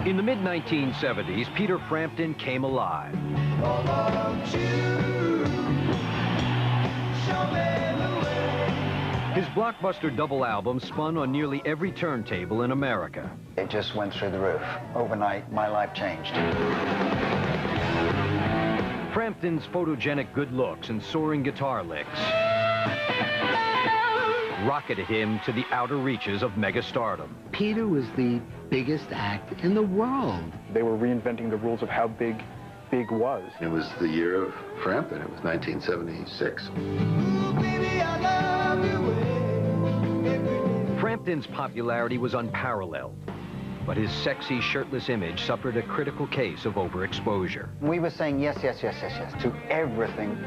In the mid-1970s, Peter Frampton came alive. His blockbuster double album spun on nearly every turntable in America. It just went through the roof. Overnight, my life changed. Frampton's photogenic good looks and soaring guitar licks rocketed him to the outer reaches of megastardom. Peter was the biggest act in the world. They were reinventing the rules of how big was. It was the year of Frampton. It was 1976. Frampton's popularity was unparalleled, but his sexy, shirtless image suffered a critical case of overexposure. We were saying yes, yes, yes, yes, yes to everything.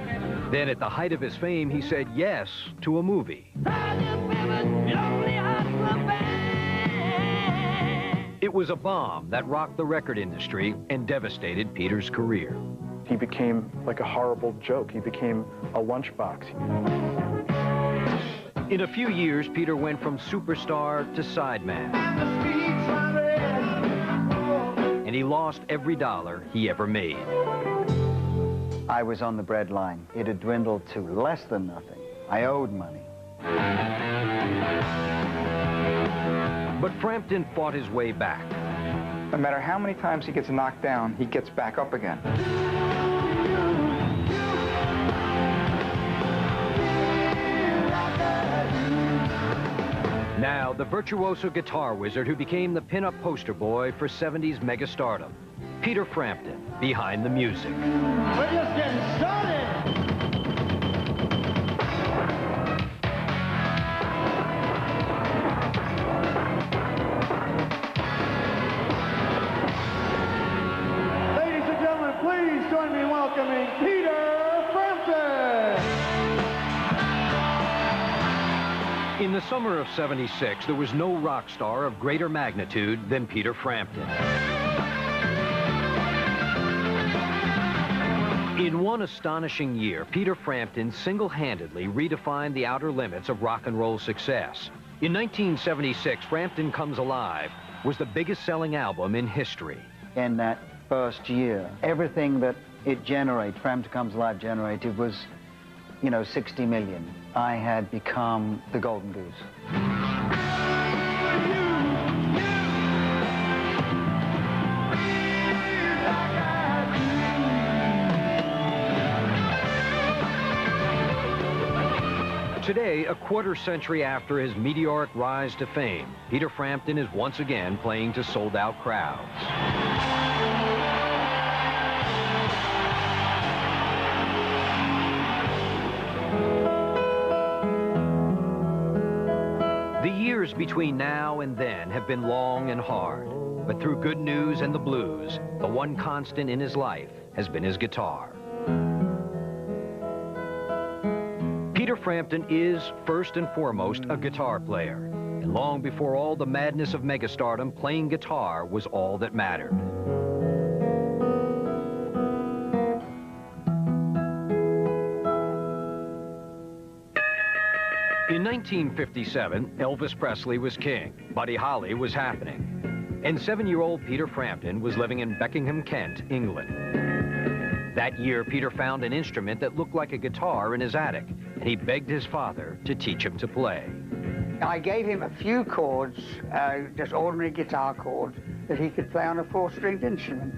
Then at the height of his fame, he said yes to a movie. It was a bomb that rocked the record industry and devastated Peter's career. He became like a horrible joke. He became a lunchbox. In a few years, Peter went from superstar to sideman. And he lost every dollar he ever made. I was on the breadline. It had dwindled to less than nothing. I owed money. But Frampton fought his way back. No matter how many times he gets knocked down, he gets back up again. Now, the virtuoso guitar wizard who became the pin-up poster boy for 70s megastardom, Peter Frampton, behind the music. We're just getting started! Ladies and gentlemen, please join me in welcoming Peter Frampton! In the summer of '76, there was no rock star of greater magnitude than Peter Frampton. In one astonishing year, Peter Frampton single-handedly redefined the outer limits of rock and roll success. In 1976, Frampton Comes Alive was the biggest-selling album in history. In that first year, everything that it generated, Frampton Comes Alive generated, was, 60 million. I had become the golden goose. Today, a quarter century after his meteoric rise to fame, Peter Frampton is once again playing to sold-out crowds. The years between now and then have been long and hard, but through good news and the blues, the one constant in his life has been his guitar. Peter Frampton is, first and foremost, a guitar player, and long before all the madness of megastardom, playing guitar was all that mattered. In 1957, Elvis Presley was king, Buddy Holly was happening, and 7-year-old Peter Frampton was living in Beckingham, Kent, England. That year, Peter found an instrument that looked like a guitar in his attic, and he begged his father to teach him to play. I gave him a few chords, just ordinary guitar chords, that he could play on a 4-stringed instrument.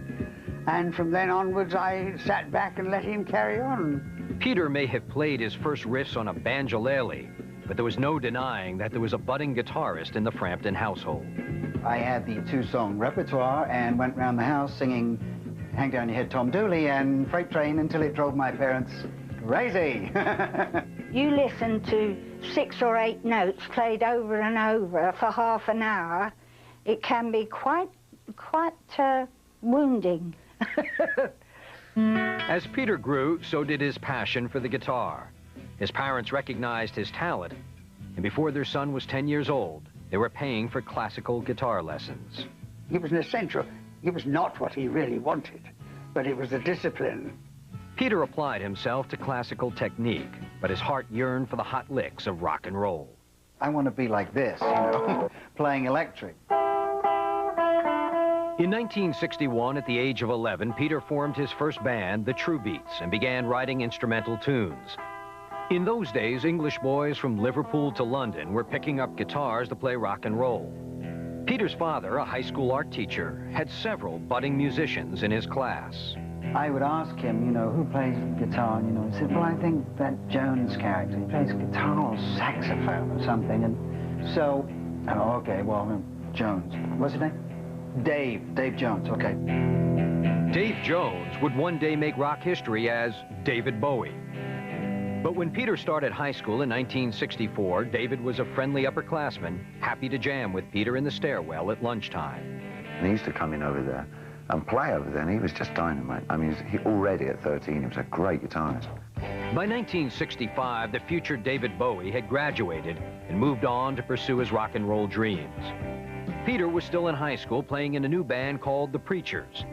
And from then onwards, I sat back and let him carry on. Peter may have played his first riffs on a banjolele, but there was no denying that there was a budding guitarist in the Frampton household. I had the 2-song repertoire and went round the house singing Hang Down Your Head, Tom Dooley, and Freight Train until it drove my parents crazy. You listen to 6 or 8 notes played over and over for half an hour, it can be quite wounding. As Peter grew, so did his passion for the guitar. His parents recognized his talent, and before their son was 10 years old, they were paying for classical guitar lessons. He was an essential. He was not what he really wanted, but it was the discipline. Peter applied himself to classical technique, but his heart yearned for the hot licks of rock and roll. I want to be like this, you know, playing electric. In 1961, at the age of 11, Peter formed his first band, the True Beats, and began writing instrumental tunes. In those days, English boys from Liverpool to London were picking up guitars to play rock and roll. Peter's father, a high school art teacher, had several budding musicians in his class. I would ask him, you know, who plays guitar? And, you know, he said, well, I think that Jones character, he plays guitar or saxophone or something. And so, oh, okay, well, Jones. What's his name? Dave Jones, okay. Dave Jones would one day make rock history as David Bowie. But when Peter started high school in 1964, David was a friendly upperclassman, happy to jam with Peter in the stairwell at lunchtime. And he used to come in over there and play over there, and he was just dynamite. I mean, he already at 13, he was a great guitarist. By 1965, the future David Bowie had graduated and moved on to pursue his rock and roll dreams. Peter was still in high school, playing in a new band called The Preachers.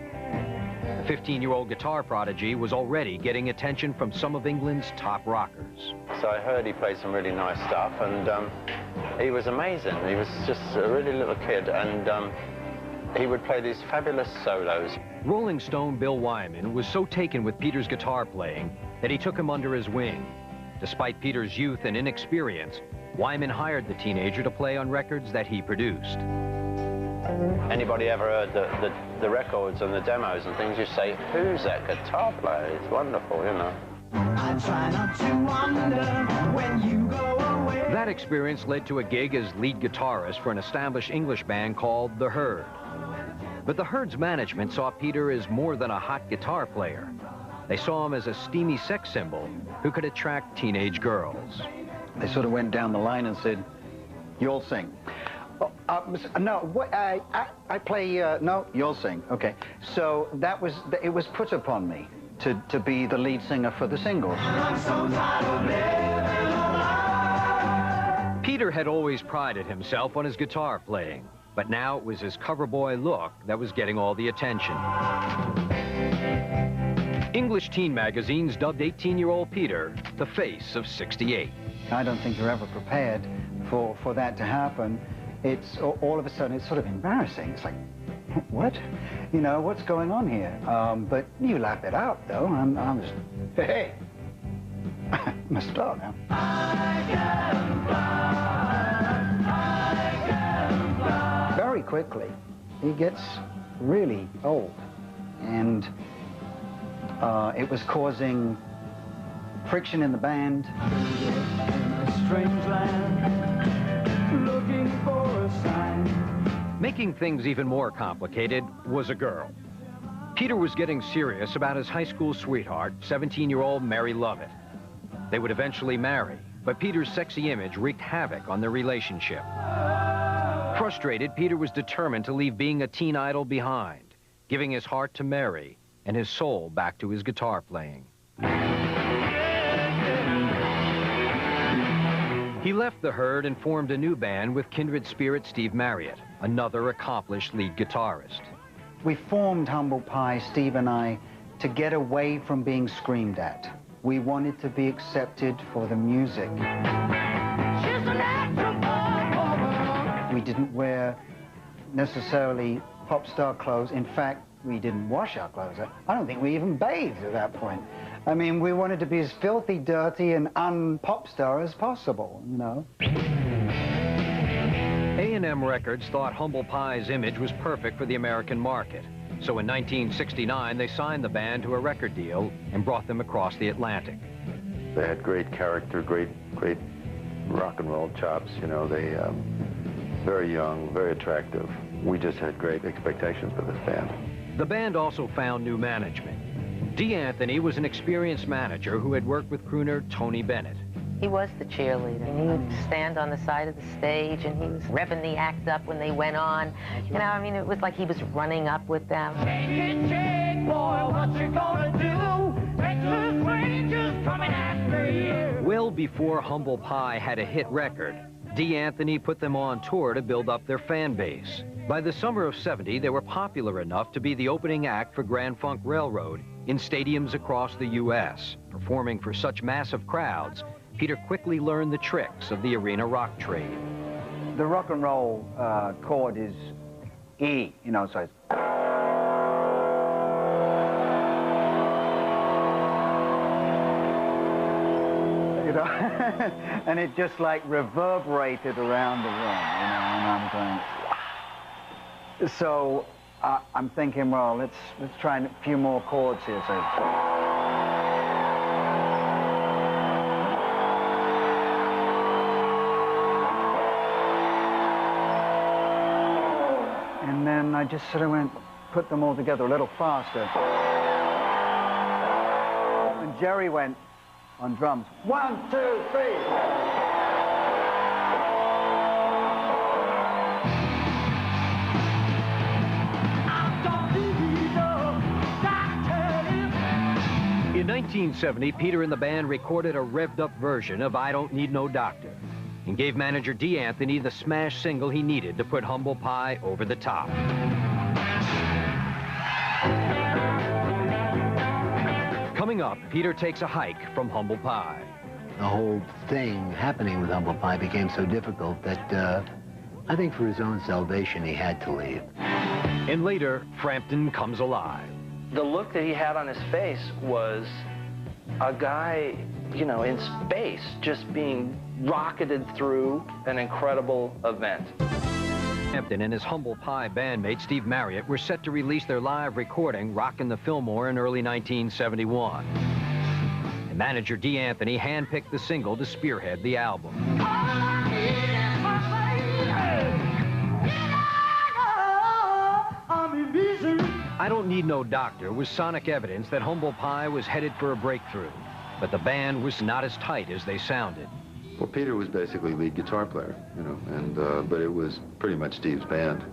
The 15-year-old guitar prodigy was already getting attention from some of England's top rockers. So I heard he played some really nice stuff, and he was amazing. He was just a really little kid, and he would play these fabulous solos. Rolling Stone Bill Wyman was so taken with Peter's guitar playing that he took him under his wing. Despite Peter's youth and inexperience, Wyman hired the teenager to play on records that he produced. Anybody ever heard the records and the demos and things, you say, who's that guitar player? It's wonderful, you know. I try not to wonder when you go away. That experience led to a gig as lead guitarist for an established English band called The Herd. But The Herd's management saw Peter as more than a hot guitar player. They saw him as a steamy sex symbol who could attract teenage girls. They sort of went down the line and said, you'll sing. No, I play, no, you'll sing. Okay, so it was put upon me to be the lead singer for the singles. Peter had always prided himself on his guitar playing, but now it was his cover boy look that was getting all the attention. English teen magazines dubbed 18-year-old Peter the face of '68. I don't think you're ever prepared for that to happen. It's all of a sudden, it's sort of embarrassing. It's like, what? You know, what's going on here? But you lap it out, though. I'm just, hey, I'm a star now. I can fly. Very quickly, he gets really old. And it was causing friction in the band. In a strange land, looking for a sign. Making things even more complicated was a girl. Peter was getting serious about his high school sweetheart, 17-year-old Mary Lovett. They would eventually marry, but Peter's sexy image wreaked havoc on their relationship. Frustrated, Peter was determined to leave being a teen idol behind, giving his heart to Mary and his soul back to his guitar playing. He left The Herd and formed a new band with kindred spirit Steve Marriott, another accomplished lead guitarist. We formed Humble Pie, Steve and I, to get away from being screamed at. We wanted to be accepted for the music. We didn't wear necessarily pop star clothes. In fact, we didn't wash our clothes. I don't think we even bathed at that point. I mean, we wanted to be as filthy, dirty, and un-pop star as possible, you know. A&M Records thought Humble Pie's image was perfect for the American market. So in 1969, they signed the band to a record deal and brought them across the Atlantic. They had great character, great rock and roll chops, you know. They, very young, very attractive. We just had great expectations for this band. The band also found new management. Dee Anthony was an experienced manager who had worked with crooner Tony Bennett. He was the cheerleader, and he would stand on the side of the stage, and he was revving the act up when they went on. You know, I mean, it was like he was running up with them. Shake it, shake, boy, what you gonna do? Texas Rangers coming after you. Well before Humble Pie had a hit record, Dee Anthony put them on tour to build up their fan base. By the summer of '70, they were popular enough to be the opening act for Grand Funk Railroad in stadiums across the U.S. Performing for such massive crowds, Peter quickly learned the tricks of the arena rock trade. The rock and roll chord is E, you know, so it's... You know, and it just like reverberated around the room, you know, and I'm going, wow. So I'm thinking, well, let's try a few more chords here. So. And then I just sort of put them all together a little faster. And Jerry went on drums. 1, 2, 3. In 1970, Peter and the band recorded a revved-up version of I Don't Need No Doctor and gave manager D. Anthony the smash single he needed to put Humble Pie over the top. Coming up, Peter takes a hike from Humble Pie. The whole thing happening with Humble Pie became so difficult that I think for his own salvation he had to leave. And later, Frampton comes alive. The look that he had on his face was a guy, you know, in space, just being rocketed through an incredible event. Frampton and his Humble Pie bandmate Steve Marriott were set to release their live recording, Rockin' the Fillmore, in early 1971. And manager D. Anthony handpicked the single to spearhead the album. I Don't Need No Doctor was sonic evidence that Humble Pie was headed for a breakthrough, but the band was not as tight as they sounded. Well, Peter was basically lead guitar player, you know, and but it was pretty much Steve's band.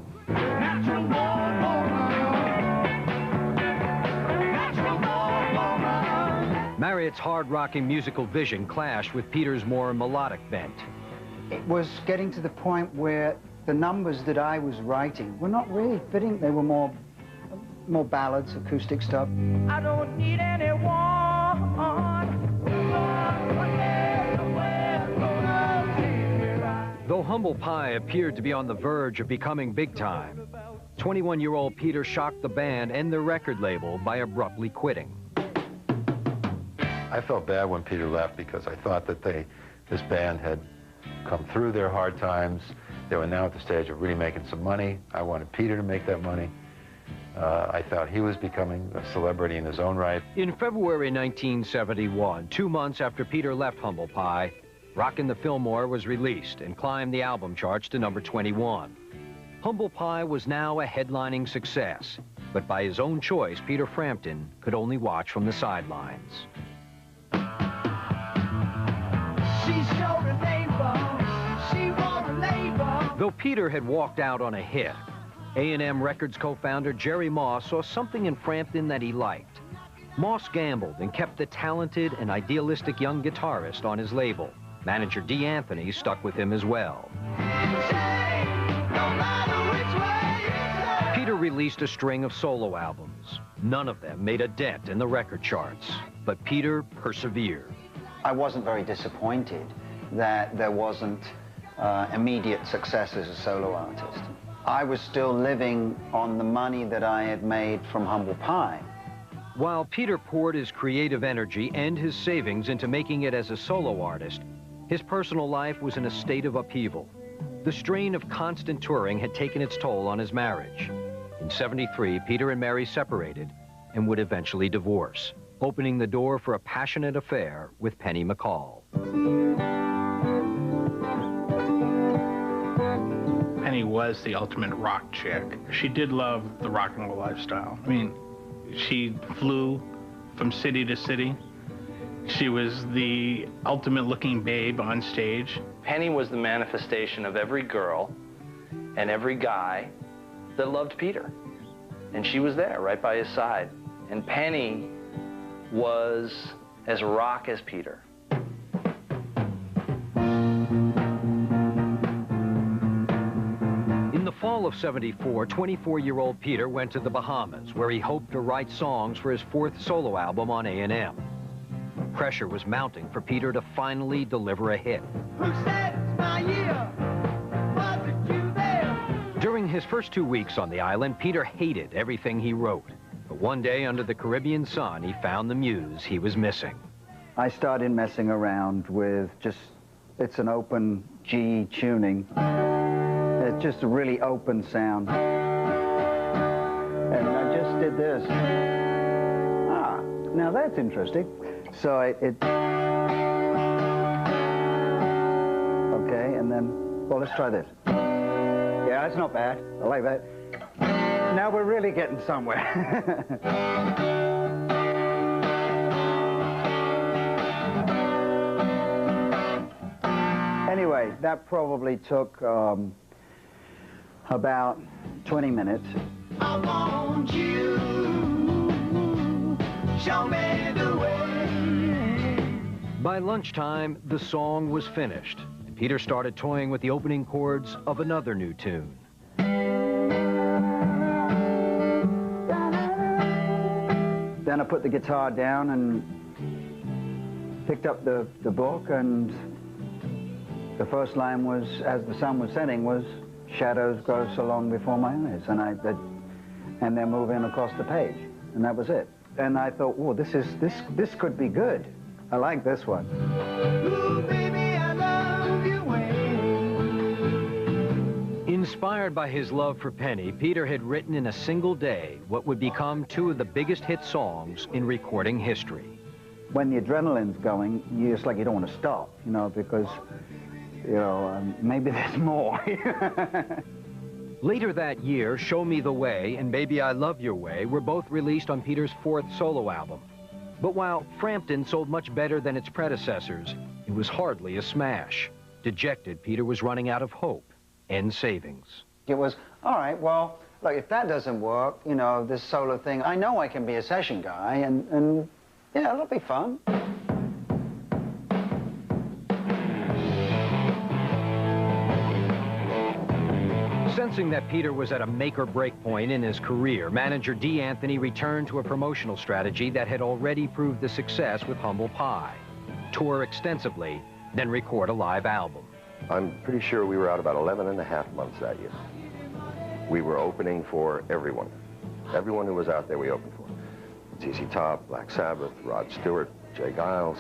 Marriott's hard-rocking musical vision clashed with Peter's more melodic bent. It was getting to the point where the numbers that I was writing were not really fitting. They were more ballads, acoustic stuff. I don't need anyone. Though Humble Pie appeared to be on the verge of becoming big time, 21-year-old Peter shocked the band and their record label by abruptly quitting. I felt bad when Peter left because I thought that this band had come through their hard times. They were now at the stage of really making some money. I wanted Peter to make that money. I thought he was becoming a celebrity in his own right. In February 1971, 2 months after Peter left Humble Pie, Rockin' the Fillmore was released and climbed the album charts to number 21. Humble Pie was now a headlining success, but by his own choice, Peter Frampton could only watch from the sidelines. Though Peter had walked out on a hit, A&M Records co-founder Jerry Moss saw something in Frampton that he liked. Moss gambled and kept the talented and idealistic young guitarist on his label. Manager D. Anthony stuck with him as well. Peter released a string of solo albums. None of them made a dent in the record charts, but Peter persevered. I wasn't very disappointed that there wasn't immediate success as a solo artist. I was still living on the money that I had made from Humble Pie. While Peter poured his creative energy and his savings into making it as a solo artist, his personal life was in a state of upheaval. The strain of constant touring had taken its toll on his marriage. In '73, Peter and Mary separated and would eventually divorce, opening the door for a passionate affair with Penny McCall. Penny was the ultimate rock chick. She did love the rock and roll lifestyle. I mean, she flew from city to city. She was the ultimate looking babe on stage. Penny was the manifestation of every girl and every guy that loved Peter. And she was there right by his side. And Penny was as rock as Peter. In the fall of '74, 24-year-old Peter went to the Bahamas, where he hoped to write songs for his fourth solo album on A&M. Pressure was mounting for Peter to finally deliver a hit. Who said it's my year? Wasn't you there? During his first 2 weeks on the island, Peter hated everything he wrote. But one day under the Caribbean sun, he found the muse he was missing. I started messing around with just, it's an open G tuning. It's just a really open sound. And I just did this. Ah, now that's interesting. So okay, and then, well, let's try this. Yeah, that's not bad. I like that. Now we're really getting somewhere. Anyway, that probably took about 20 minutes. I want you, show me the way. By lunchtime, the song was finished, and Peter started toying with the opening chords of another new tune. Then I put the guitar down and picked up the book, and the first line was, as the sun was setting, was, shadows grow so long before my eyes, and they're moving across the page, and that was it. And I thought, oh, this could be good. I like this one. Ooh, baby, I love your way. Inspired by his love for Penny, Peter had written in a single day what would become two of the biggest hit songs in recording history. When the adrenaline's going, it's like you don't want to stop, you know, because, you know, maybe there's more. Later that year, Show Me the Way and Baby I Love Your Way were both released on Peter's fourth solo album. But while Frampton sold much better than its predecessors, it was hardly a smash. Dejected, Peter was running out of hope and savings. It was, all right, well, look, if that doesn't work, you know, this solo thing, I know I can be a session guy, and yeah, it'll be fun. Sensing that Peter was at a make-or-break point in his career, manager D. Anthony returned to a promotional strategy that had already proved a success with Humble Pie. Tour extensively, then record a live album. I'm pretty sure we were out about 11.5 months that year. We were opening for everyone. Everyone who was out there we opened for. ZZ Top, Black Sabbath, Rod Stewart, Jay Giles.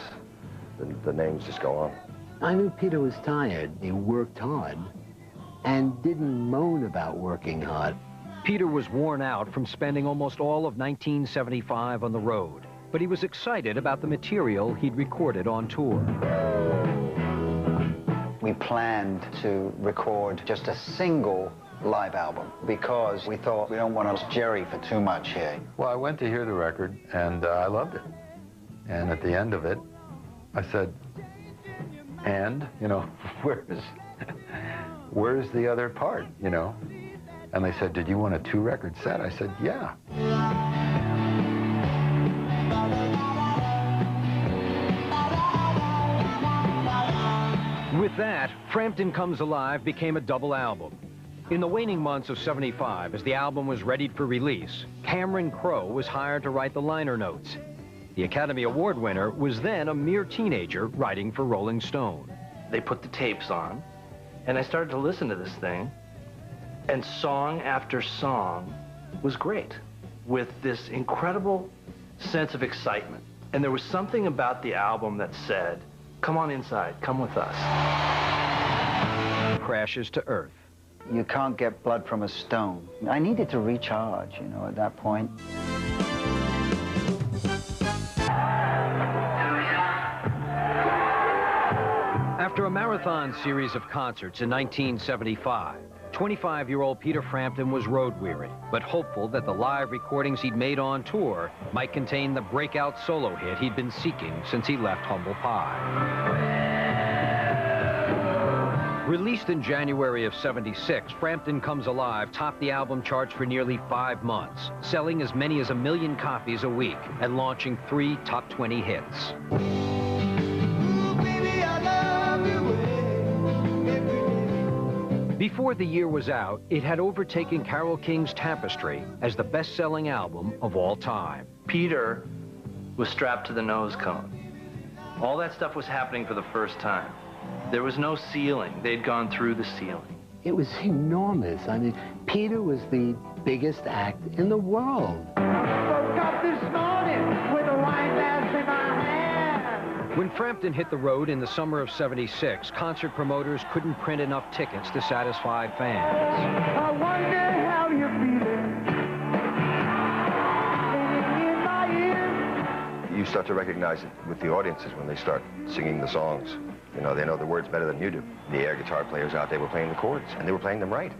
The names just go on. I knew Peter was tired. He worked hard and didn't moan about working hard. Peter was worn out from spending almost all of 1975 on the road, but he was excited about the material he'd recorded on tour. We planned to record just a single live album because we thought we don't want to Jerry for too much here. Well, I went to hear the record, and I loved it. And at the end of it, I said, and, you know, where's the other part, you know? And they said, did you want a 2-record set? I said, yeah. With that, Frampton Comes Alive became a double album. In the waning months of '75, as the album was readied for release, Cameron Crowe was hired to write the liner notes. The Academy Award winner was then a mere teenager writing for Rolling Stone. They put the tapes on, and I started to listen to this thing, and song after song was great, with this incredible sense of excitement. And there was something about the album that said, come on inside, come with us. Crashes to earth. You can't get blood from a stone. I needed to recharge, you know, at that point. After a marathon series of concerts in 1975, 25-year-old Peter Frampton was road-weary, but hopeful that the live recordings he'd made on tour might contain the breakout solo hit he'd been seeking since he left Humble Pie. Released in January of '76, Frampton Comes Alive topped the album charts for nearly 5 months, selling as many as 1 million copies a week and launching 3 top 20 hits. Before the year was out, it had overtaken Carole King's Tapestry as the best-selling album of all time. Peter was strapped to the nose cone. All that stuff was happening for the first time. There was no ceiling. They'd gone through the ceiling. It was enormous. I mean, Peter was the biggest act in the world. Woke up this morning with a wine glass in my hand. When Frampton hit the road in the summer of '76, concert promoters couldn't print enough tickets to satisfy fans. I wonder how you're feeling. In my ear. You start to recognize it with the audiences when they start singing the songs. You know, they know the words better than you do. The air guitar players out there were playing the chords, and they were playing them right.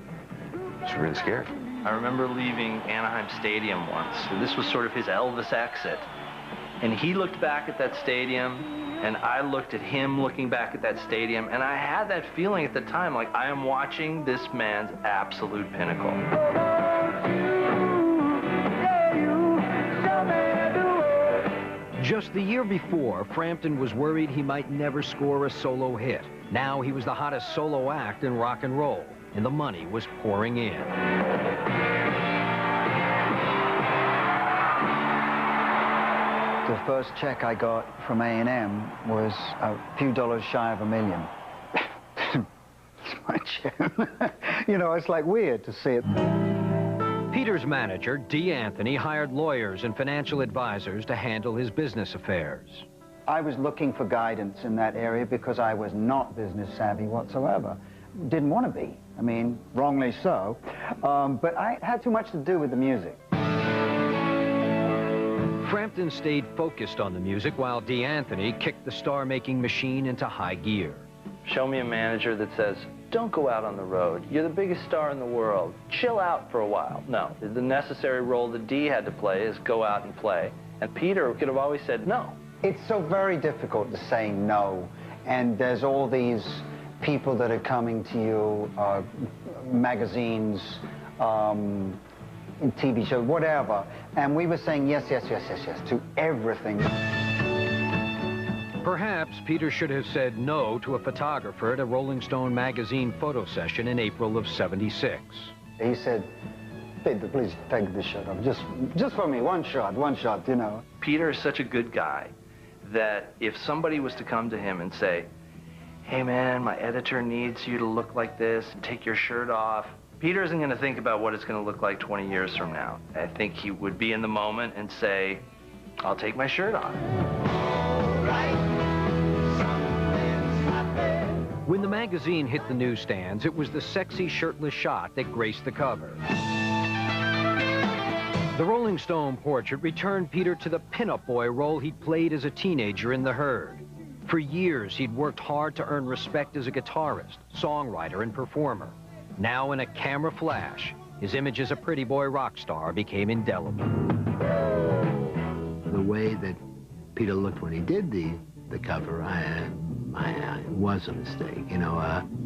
It's really scary. I remember leaving Anaheim Stadium once. This was sort of his Elvis exit. And he looked back at that stadium, and I looked at him looking back at that stadium, and I had that feeling at the time, like I am watching this man's absolute pinnacle. Just the year before, Frampton was worried he might never score a solo hit. Now he was the hottest solo act in rock and roll, and the money was pouring in. The first check I got from A&M was a few dollars shy of $1 million. It's my check. You know, it's like weird to see it. Peter's manager, D. Anthony, hired lawyers and financial advisors to handle his business affairs. I was looking for guidance in that area because I was not business savvy whatsoever. Didn't want to be. I mean, wrongly so. But I had too much to do with the music. Frampton stayed focused on the music while D. Anthony kicked the star-making machine into high gear. Show me a manager that says, don't go out on the road. You're the biggest star in the world. Chill out for a while. No, the necessary role that Dee had to play is go out and play. And Peter could have always said no. It's so very difficult to say no. And there's all these people that are coming to you, magazines, in TV shows, whatever. And we were saying yes, yes, yes, yes, yes to everything. Perhaps Peter should have said no to a photographer at a Rolling Stone magazine photo session in April of '76. He said, Peter, please take this shot off. Just for me, one shot, you know. Peter is such a good guy that if somebody was to come to him and say, hey man, my editor needs you to look like this and take your shirt off, Peter isn't going to think about what it's going to look like 20 years from now. I think he would be in the moment and say, I'll take my shirt off. When the magazine hit the newsstands, it was the sexy shirtless shot that graced the cover. The Rolling Stone portrait returned Peter to the pinup boy role he'd played as a teenager in The Herd. For years, he'd worked hard to earn respect as a guitarist, songwriter, and performer. Now, in a camera flash, his image as a pretty boy rock star became indelible. The way that Peter looked when he did the cover, it was a mistake. You know,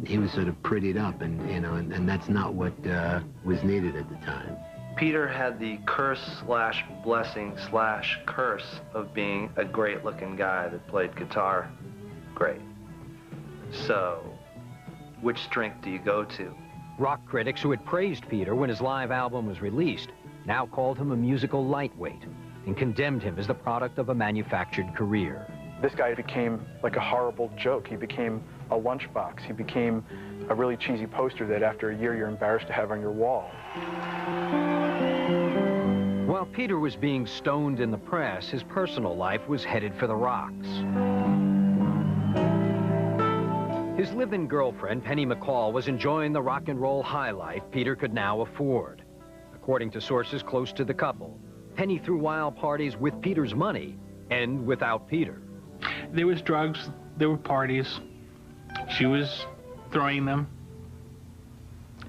he was sort of prettied up, and you know, and that's not what was needed at the time. Peter had the curse/blessing/curse of being a great-looking guy that played guitar great. So, which strength do you go to? Rock critics who had praised Peter when his live album was released now called him a musical lightweight and condemned him as the product of a manufactured career. This guy became like a horrible joke. He became a lunchbox. He became a really cheesy poster that after a year you're embarrassed to have on your wall. While Peter was being stoned in the press, his personal life was headed for the rocks. His live-in girlfriend, Penny McCall, was enjoying the rock and roll high life Peter could now afford. According to sources close to the couple, Penny threw wild parties with Peter's money and without Peter. There was drugs, there were parties. She was throwing them.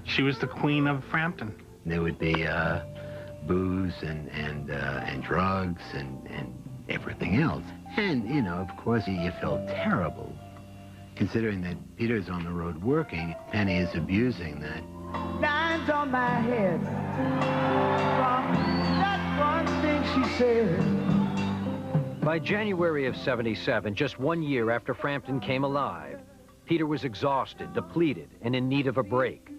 She was the queen of Frampton. There would be booze and drugs and everything else. And, you know, of course, you feel terrible. Considering that Peter's on the road working, Penny is abusing that. Lines on my head from that one thing she said. By January of '77, just 1 year after Frampton came alive, Peter was exhausted, depleted, and in need of a break.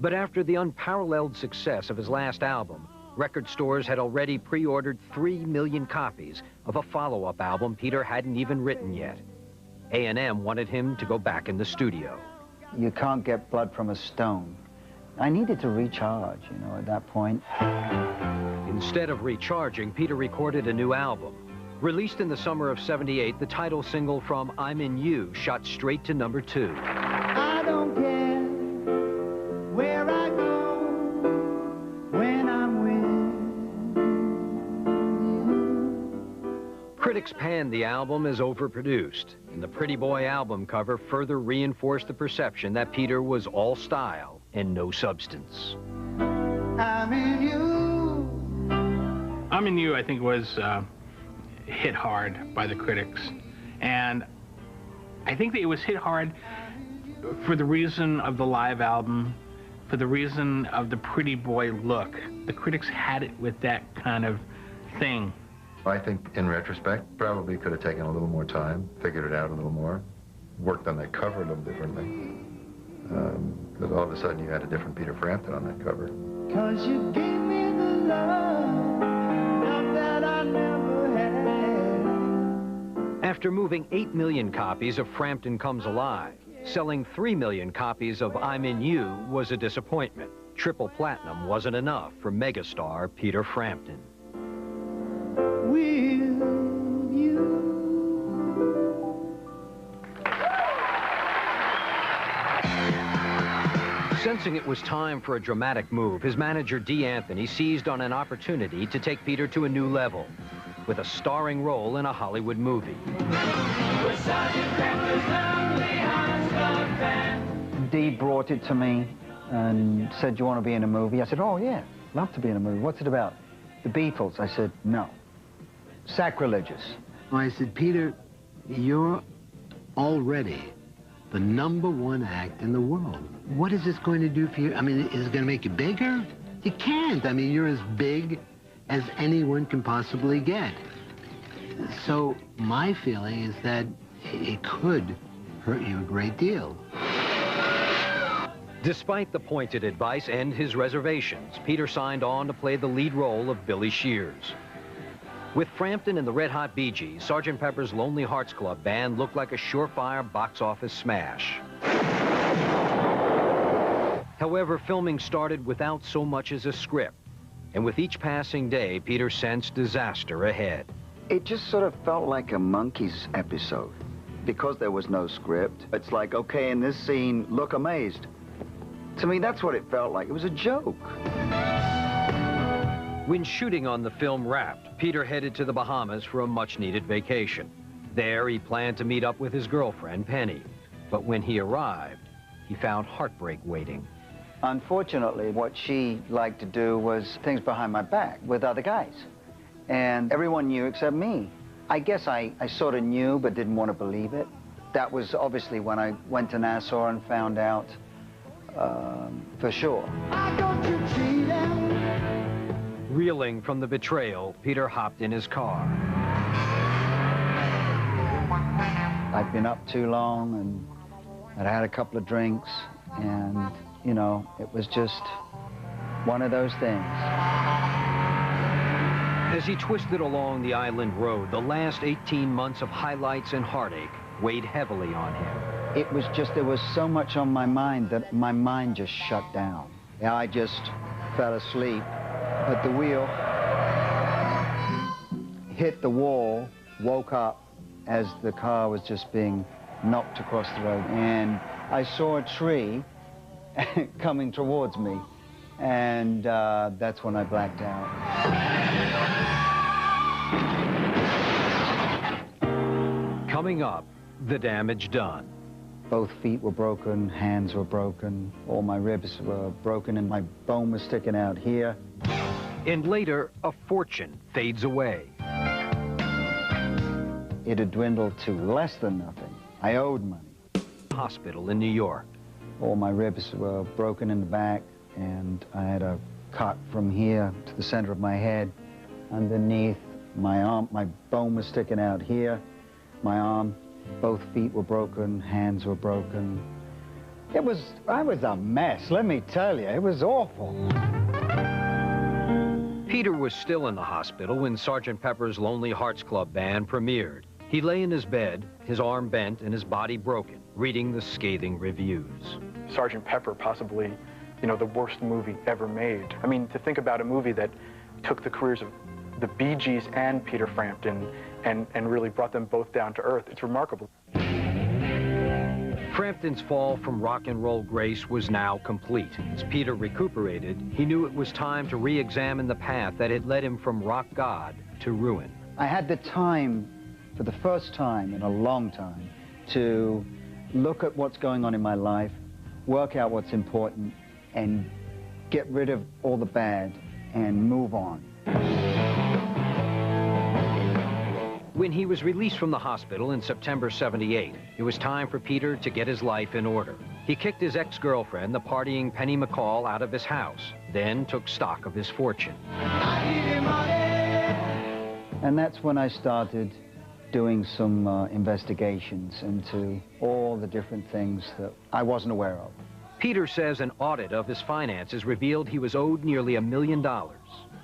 But after the unparalleled success of his last album, record stores had already pre-ordered 3 million copies of a follow-up album Peter hadn't even written yet. A&M wanted him to go back in the studio. You can't get blood from a stone. I needed to recharge, you know, at that point. Instead of recharging, Peter recorded a new album. Released in the summer of '78, the title single from I'm In You shot straight to #2. I don't care where I go when I'm with you. Critics panned the album as overproduced, and the Pretty Boy album cover further reinforced the perception that Peter was all style and no substance. I'm in you. I'm In You, I think, was hit hard by the critics. And I think that it was hit hard for the reason of the live album, for the reason of the pretty boy look. The critics had it with that kind of thing. I think, in retrospect, probably could have taken a little more time, figured it out a little more, worked on that cover a little differently. Because all of a sudden you had a different Peter Frampton on that cover. 'Cause you gave me the love that I never had. After moving 8 million copies of Frampton Comes Alive, selling 3 million copies of I'm In You was a disappointment. Triple platinum wasn't enough for megastar Peter Frampton. Will you? Sensing it was time for a dramatic move, his manager Dee Anthony seized on an opportunity to take Peter to a new level with a starring role in a Hollywood movie. Dee brought it to me and said, "Do you want to be in a movie?" I said, "Oh, yeah, love to be in a movie. What's it about?" "The Beatles." I said, "No. Sacrilegious." I said, "Peter, you're already the #1 act in the world. What is this going to do for you? I mean, is it going to make you bigger? You can't. I mean, you're as big as anyone can possibly get." So my feeling is that it could hurt you a great deal. Despite the pointed advice and his reservations, Peter signed on to play the lead role of Billy Shears. With Frampton and the Red Hot Bee Gees, Sgt. Pepper's Lonely Hearts Club Band looked like a surefire box office smash. However, filming started without so much as a script, and with each passing day, Peter sensed disaster ahead. It just sort of felt like a Monkees episode. Because there was no script, it's like, okay, in this scene, look amazed. To me, that's what it felt like. It was a joke. When shooting on the film wrapped, Peter headed to the Bahamas for a much-needed vacation. There, he planned to meet up with his girlfriend, Penny. But when he arrived, he found heartbreak waiting. Unfortunately, what she liked to do was things behind my back with other guys. And everyone knew except me. I guess I sort of knew, but didn't want to believe it. That was obviously when I went to Nassau and found out for sure. Reeling from the betrayal, Peter hopped in his car. I'd been up too long, and I'd had a couple of drinks, and, you know, it was just one of those things. As he twisted along the island road, the last 18 months of highlights and heartache weighed heavily on him. It was just, there was so much on my mind that my mind just shut down. I just fell asleep at the wheel, hit the wall, woke up as the car was just being knocked across the road, and I saw a tree coming towards me, and that's when I blacked out. Coming up, the damage done. Both feet were broken, hands were broken, all my ribs were broken, and my bone was sticking out here. And later, a fortune fades away. It had dwindled to less than nothing. I owed money. Hospital in New York. All my ribs were broken in the back, and I had a cut from here to the center of my head. Underneath my arm, my bone was sticking out here. My arm, both feet were broken, hands were broken. I was a mess, let me tell you. It was awful. Peter was still in the hospital when Sgt. Pepper's Lonely Hearts Club Band premiered. He lay in his bed, his arm bent and his body broken, reading the scathing reviews. Sgt. Pepper, possibly, you know, the worst movie ever made. I mean, to think about a movie that took the careers of the Bee Gees and Peter Frampton and really brought them both down to earth, it's remarkable. Frampton's fall from rock and roll grace was now complete. As Peter recuperated, he knew it was time to re-examine the path that had led him from rock god to ruin. I had the time, for the first time in a long time, to look at what's going on in my life, work out what's important, and get rid of all the bad and move on. When he was released from the hospital in September '78, it was time for Peter to get his life in order. He kicked his ex-girlfriend, the partying Penny McCall, out of his house, then took stock of his fortune. And that's when I started doing some investigations into all the different things that I wasn't aware of. Peter says an audit of his finances revealed he was owed nearly $1 million.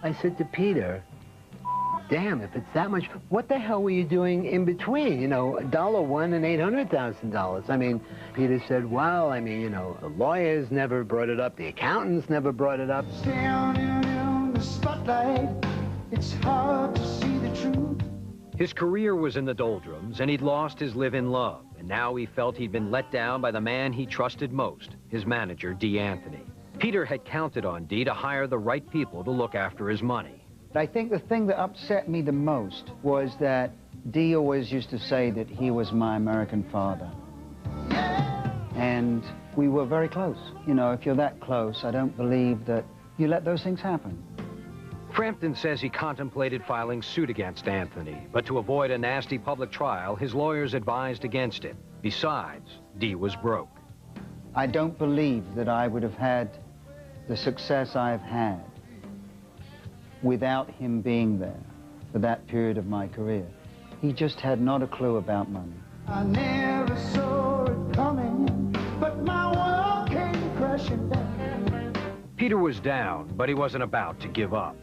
I said to Peter, damn, if it's that much, what the hell were you doing in between? You know, $1 and $800,000. I mean, Peter said, well, I mean, you know, the lawyers never brought it up, the accountants never brought it up. Standing in the spotlight, it's hard to see the truth. His career was in the doldrums, and he'd lost his live-in love, and now he felt he'd been let down by the man he trusted most, his manager, Dee Anthony. Peter had counted on Dee to hire the right people to look after his money. I think the thing that upset me the most was that Dee always used to say that he was my American father. And we were very close. You know, if you're that close, I don't believe that you let those things happen. Frampton says he contemplated filing suit against Anthony, but to avoid a nasty public trial, his lawyers advised against it. Besides, Dee was broke. I don't believe that I would have had the success I've had without him being there for that period of my career. He just had not a clue about money. I never saw it coming, but my world came crashing down. Peter was down, but he wasn't about to give up.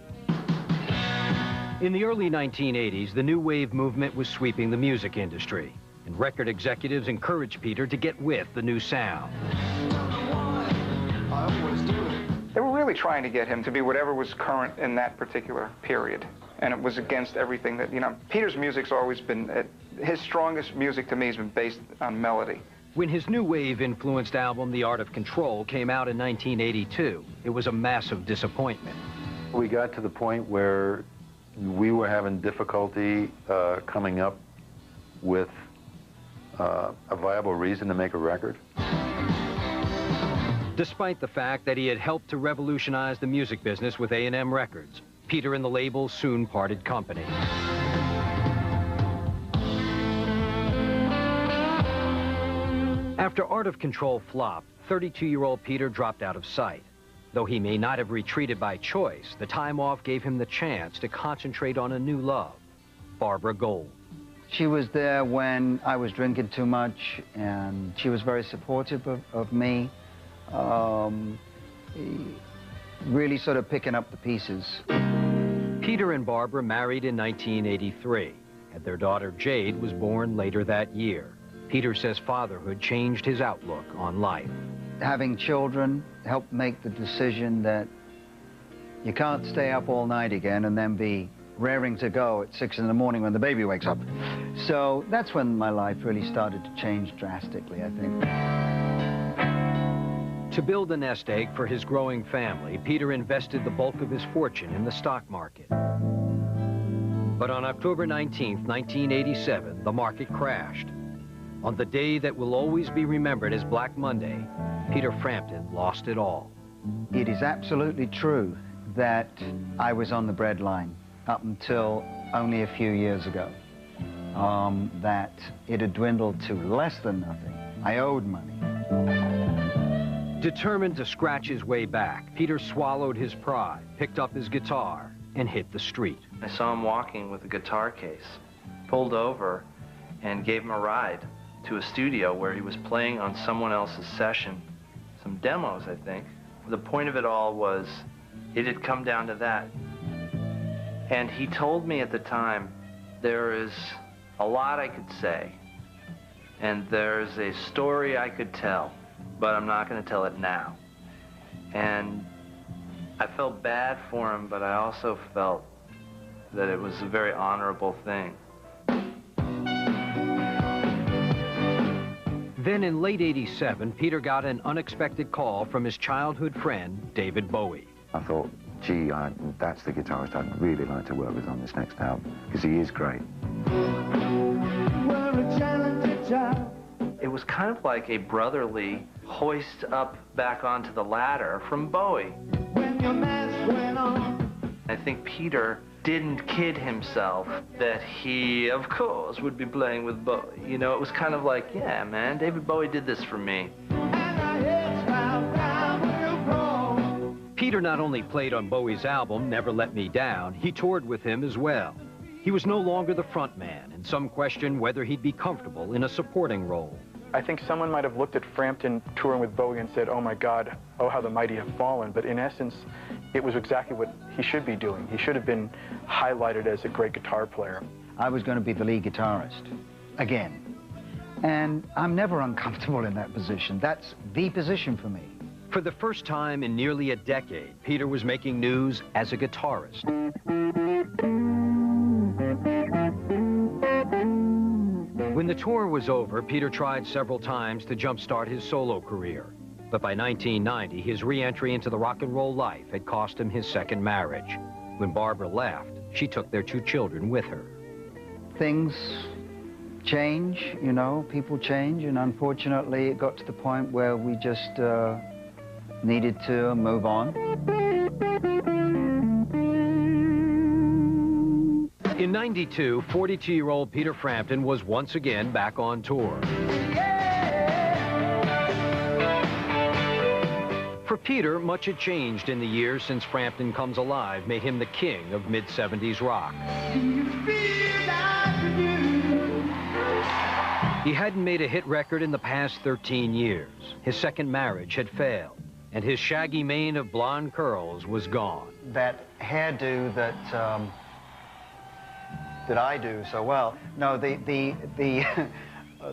In the early 1980s, the new wave movement was sweeping the music industry, and record executives encouraged Peter to get with the new sound. They were really trying to get him to be whatever was current in that particular period. And it was against everything that, you know, Peter's music's always been, his strongest music to me has been based on melody. When his new wave-influenced album, The Art of Control, came out in 1982, it was a massive disappointment. We got to the point where we were having difficulty coming up with a viable reason to make a record. Despite the fact that he had helped to revolutionize the music business with A&M Records, Peter and the label soon parted company. After Art of Control flopped, 32-year-old Peter dropped out of sight. Though he may not have retreated by choice, the time off gave him the chance to concentrate on a new love, Barbara Gold. She was there when I was drinking too much, and she was very supportive of me. Really sort of picking up the pieces. Peter and Barbara married in 1983, and their daughter Jade was born later that year. Peter says fatherhood changed his outlook on life. Having children helped make the decision that you can't stay up all night again and then be raring to go at 6 in the morning when the baby wakes up. So that's when my life really started to change drastically, I think. To build a nest egg for his growing family, Peter invested the bulk of his fortune in the stock market. But on October 19th, 1987, the market crashed. On the day that will always be remembered as Black Monday, Peter Frampton lost it all. It is absolutely true that I was on the breadline up until only a few years ago. That it had dwindled to less than nothing. I owed money. Determined to scratch his way back, Peter swallowed his pride, picked up his guitar, and hit the street. I saw him walking with a guitar case, pulled over, and gave him a ride to a studio where he was playing on someone else's session some demos, I think. The point of it all was it had come down to that. And he told me at the time, there is a lot I could say, and there's a story I could tell, but I'm not going to tell it now. And I felt bad for him, but I also felt that it was a very honorable thing. Then in late '87, Peter got an unexpected call from his childhood friend, David Bowie. I thought, gee, that's the guitarist I'd really like to work with on this next album, because he is great. It was kind of like a brotherly hoist up back onto the ladder from Bowie. When your mask went on. I think Peter didn't kid himself that he, of course, would be playing with Bowie. You know, it was kind of like, yeah, man, David Bowie did this for me. Peter not only played on Bowie's album, Never Let Me Down, he toured with him as well. He was no longer the front man, and some questioned whether he'd be comfortable in a supporting role. I think someone might have looked at Frampton touring with Bowie and said, oh my God, oh how the mighty have fallen. But in essence, it was exactly what he should be doing. He should have been highlighted as a great guitar player. I was going to be the lead guitarist, again. And I'm never uncomfortable in that position. That's the position for me. For the first time in nearly a decade, Peter was making news as a guitarist. When the tour was over, Peter tried several times to jumpstart his solo career. But by 1990, his re-entry into the rock and roll life had cost him his second marriage. When Barbara left, she took their 2 children with her. Things change, you know, people change, and unfortunately it got to the point where we just needed to move on. In '92, 42-year-old Peter Frampton was once again back on tour. For Peter, much had changed in the years since Frampton Comes Alive made him the king of mid-'70s rock. He hadn't made a hit record in the past 13 years. His second marriage had failed, and his shaggy mane of blonde curls was gone. That hairdo that I do so well. No, the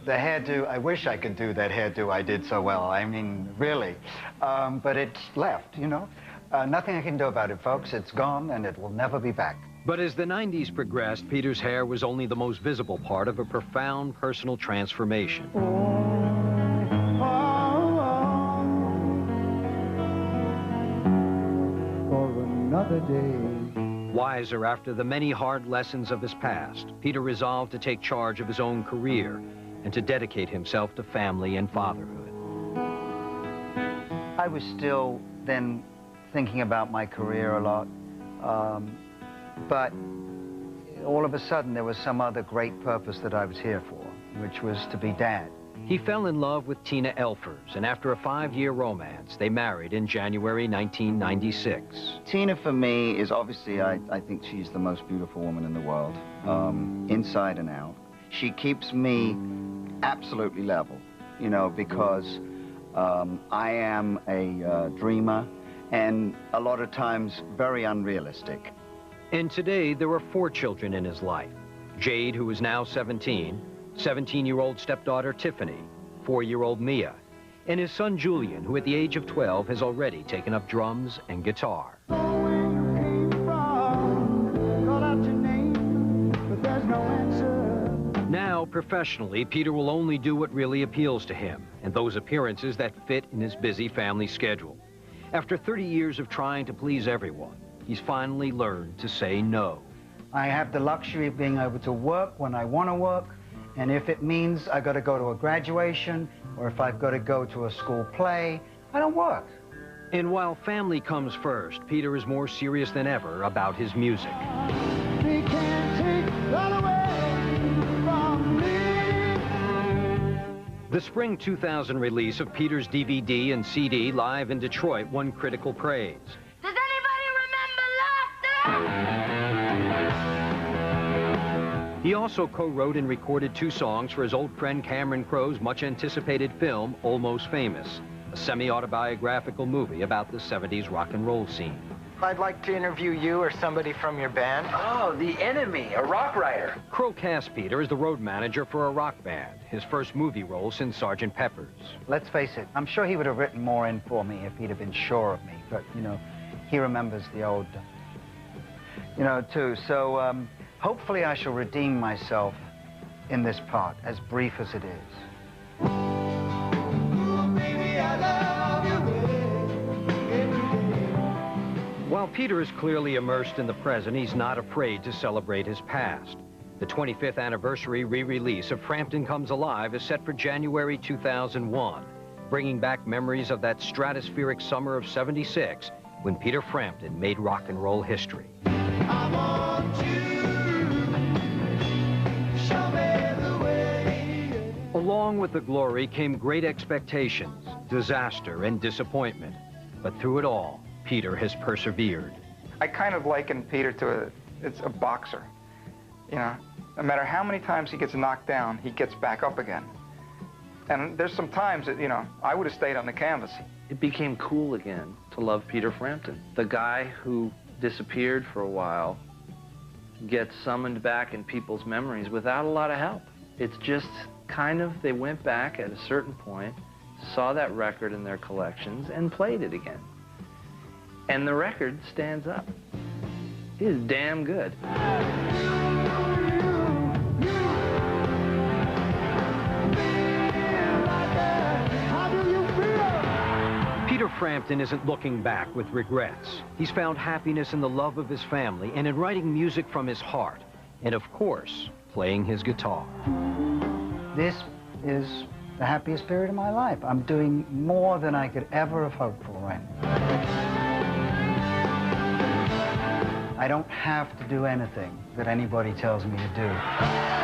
hairdo, I wish I could do that hairdo I did so well. I mean, really. But it's left, you know. Nothing I can do about it, folks. It's gone, and it will never be back. But as the '90s progressed, Peter's hair was only the most visible part of a profound personal transformation. For another day. Wiser after the many hard lessons of his past, Peter resolved to take charge of his own career and to dedicate himself to family and fatherhood. I was still then thinking about my career a lot, but all of a sudden there was some other great purpose that I was here for, which was to be dad. He fell in love with Tina Elfers, and after a 5-year romance, they married in January 1996. Tina, for me, is obviously, I think she's the most beautiful woman in the world, inside and out. She keeps me absolutely level, you know, because I am a dreamer, and a lot of times very unrealistic. And today, there are 4 children in his life. Jade, who is now 17, 17-year-old stepdaughter Tiffany, 4-year-old Mia, and his son Julian, who at the age of 12 has already taken up drums and guitar. Now, professionally, Peter will only do what really appeals to him, and those appearances that fit in his busy family schedule. After 30 years of trying to please everyone, he's finally learned to say no. I have the luxury of being able to work when I want to work, and if it means I got to go to a graduation, or if I've got to go to a school play, I don't work. And while family comes first, Peter is more serious than ever about his music. They can't take that away from me. The spring 2000 release of Peter's DVD and CD live in Detroit won critical praise. Does anybody remember laughter? He also co-wrote and recorded 2 songs for his old friend Cameron Crowe's much-anticipated film, Almost Famous. a semi-autobiographical movie about the 70s rock and roll scene. I'd like to interview you or somebody from your band. Oh, The Enemy, a rock writer. Crow cast Peter as the road manager for a rock band, his first movie role since Sgt. Pepper's. Let's face it, I'm sure he would have written more in for me if he'd have been sure of me. But, you know, he remembers the old, too. So, hopefully I shall redeem myself in this part, as brief as it is. While Peter is clearly immersed in the present, he's not afraid to celebrate his past. The 25th anniversary re-release of Frampton Comes Alive is set for January 2001, bringing back memories of that stratospheric summer of '76 when Peter Frampton made rock and roll history. Along with the glory came great expectations, disaster, and disappointment. But through it all, Peter has persevered. I kind of liken Peter to a boxer. You know, no matter how many times he gets knocked down, he gets back up again. And there's some times that, you know, I would have stayed on the canvas. It became cool again to love Peter Frampton. The guy who disappeared for a while gets summoned back in people's memories without a lot of help. It's just kind of, they went back at a certain point, saw that record in their collections, and played it again. And the record stands up. It is damn good. Peter Frampton isn't looking back with regrets. He's found happiness in the love of his family and in writing music from his heart. And of course, playing his guitar. This is the happiest period of my life. I'm doing more than I could ever have hoped for right now. I don't have to do anything that anybody tells me to do.